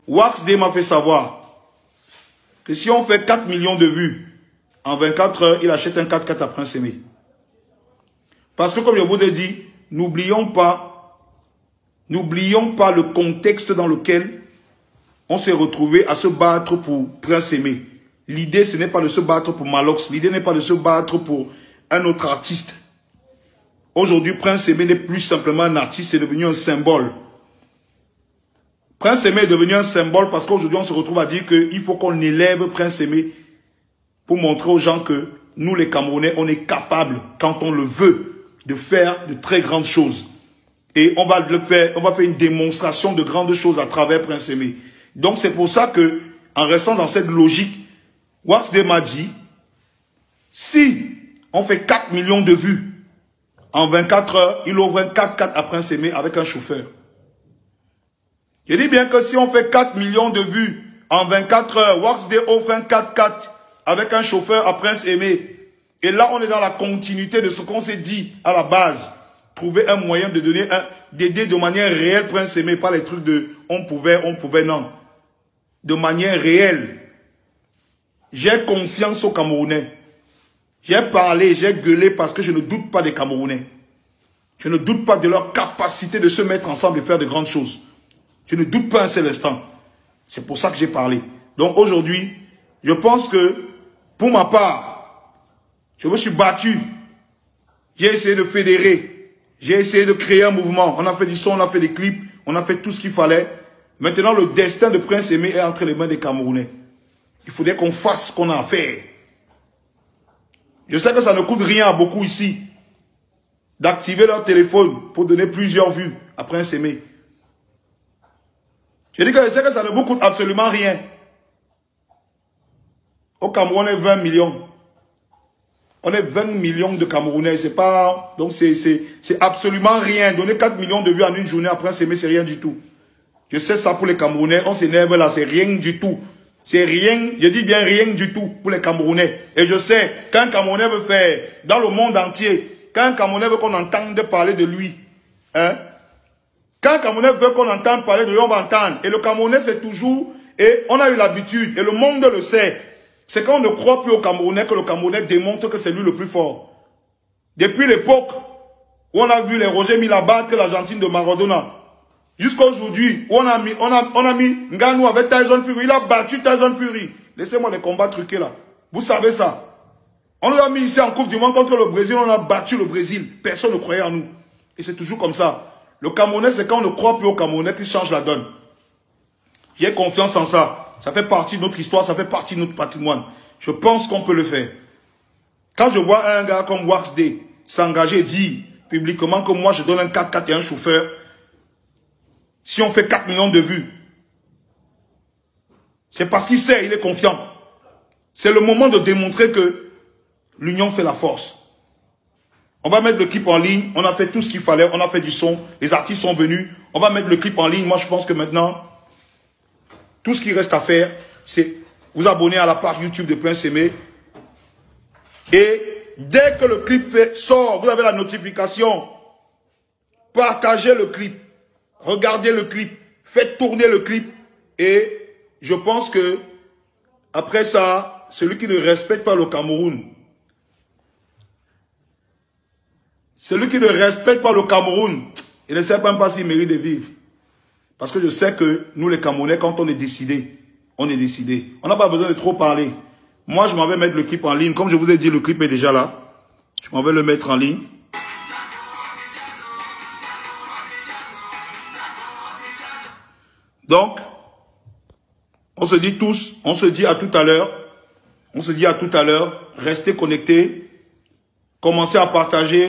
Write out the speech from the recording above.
Waxday m'a fait savoir que si on fait 4 millions de vues, en 24 heures, il achète un 4x4 à Prince Aimé. Parce que comme je vous ai dit, n'oublions pas le contexte dans lequel on s'est retrouvé à se battre pour Prince Aimé. L'idée, ce n'est pas de se battre pour Malox. L'idée n'est pas de se battre pour un autre artiste. Aujourd'hui, Prince Aimé n'est plus simplement un artiste, c'est devenu un symbole. Prince Aimé est devenu un symbole parce qu'aujourd'hui, on se retrouve à dire qu'il faut qu'on élève Prince Aimé pour montrer aux gens que nous, les Camerounais, on est capables, quand on le veut, de faire de très grandes choses. Et on va faire une démonstration de grandes choses à travers Prince Aimé. Donc, c'est pour ça que, en restant dans cette logique, Waxday m'a dit, si on fait 4 millions de vues, en 24 heures, il ouvre un 4x4 à Prince Aimé avec un chauffeur. Je dis bien que si on fait 4 millions de vues en 24 heures, Waxday offre un 4x4 avec un chauffeur à Prince Aimé. Et là, on est dans la continuité de ce qu'on s'est dit à la base. Trouver un moyen de donner d'aider de manière réelle Prince Aimé, pas les trucs de on pouvait, non. De manière réelle. J'ai confiance aux Camerounais. J'ai parlé, j'ai gueulé parce que je ne doute pas des Camerounais. Je ne doute pas de leur capacité de se mettre ensemble et faire de grandes choses. Je ne doute pas un seul instant. C'est pour ça que j'ai parlé. Donc aujourd'hui, je pense que, pour ma part, je me suis battu. J'ai essayé de fédérer. J'ai essayé de créer un mouvement. On a fait du son, on a fait des clips, on a fait tout ce qu'il fallait. Maintenant, le destin de Prince Aimé est entre les mains des Camerounais. Il faudrait qu'on fasse ce qu'on a à faire. Je sais que ça ne coûte rien à beaucoup ici d'activer leur téléphone pour donner plusieurs vues à Prince Aimé. Je dis que je sais que ça ne vous coûte absolument rien. Au Cameroun, on est 20 millions. On est 20 millions de Camerounais. C'est pas, donc c'est absolument rien. Donner 4 millions de vues en une journée à Prince Aimé, c'est rien du tout. Je sais ça pour les Camerounais. On s'énerve là, c'est rien du tout. C'est rien, je dis bien rien du tout pour les Camerounais. Et je sais, quand un Camerounais veut faire, dans le monde entier, quand un Camerounais veut qu'on entende parler de lui, hein, quand un Camerounais veut qu'on entende parler de lui, on va entendre. Et le Camerounais, c'est toujours, et on a eu l'habitude, et le monde le sait, c'est quand on ne croit plus au Camerounais que le Camerounais démontre que c'est lui le plus fort. Depuis l'époque où on a vu les Roger Mila battre l'Argentine de Maradona, jusqu'à aujourd'hui, où on a mis Ngannou avec Tyson Fury. Il a battu Tyson Fury. Laissez-moi les combats truqués là. Vous savez ça. On nous a mis ici en Coupe du Monde contre le Brésil. On a battu le Brésil. Personne ne croyait en nous. Et c'est toujours comme ça. Le Camerounais, c'est quand on ne croit plus au Camerounais qu'il change la donne. J'ai confiance en ça. Ça fait partie de notre histoire. Ça fait partie de notre patrimoine. Je pense qu'on peut le faire. Quand je vois un gars comme Waxday s'engager et dire publiquement que moi je donne un 4x4 et un chauffeur, si on fait 4 millions de vues, c'est parce qu'il sait, il est confiant. C'est le moment de démontrer que l'union fait la force. On va mettre le clip en ligne, on a fait tout ce qu'il fallait, on a fait du son, les artistes sont venus, on va mettre le clip en ligne. Moi je pense que maintenant, tout ce qui reste à faire, c'est vous abonner à la page YouTube de Prince Aimé. Et dès que le clip sort, vous avez la notification. Partagez le clip. Regardez le clip, faites tourner le clip et je pense que après ça, celui qui ne respecte pas le Cameroun, il ne sait même pas s'il mérite de vivre. Parce que je sais que nous les Camerounais, quand on est décidé, on est décidé. On n'a pas besoin de trop parler. Moi, je m'en vais mettre le clip en ligne. Comme je vous ai dit, le clip est déjà là. Je m'en vais le mettre en ligne. Donc, on se dit tous, on se dit à tout à l'heure, restez connectés, commencez à partager.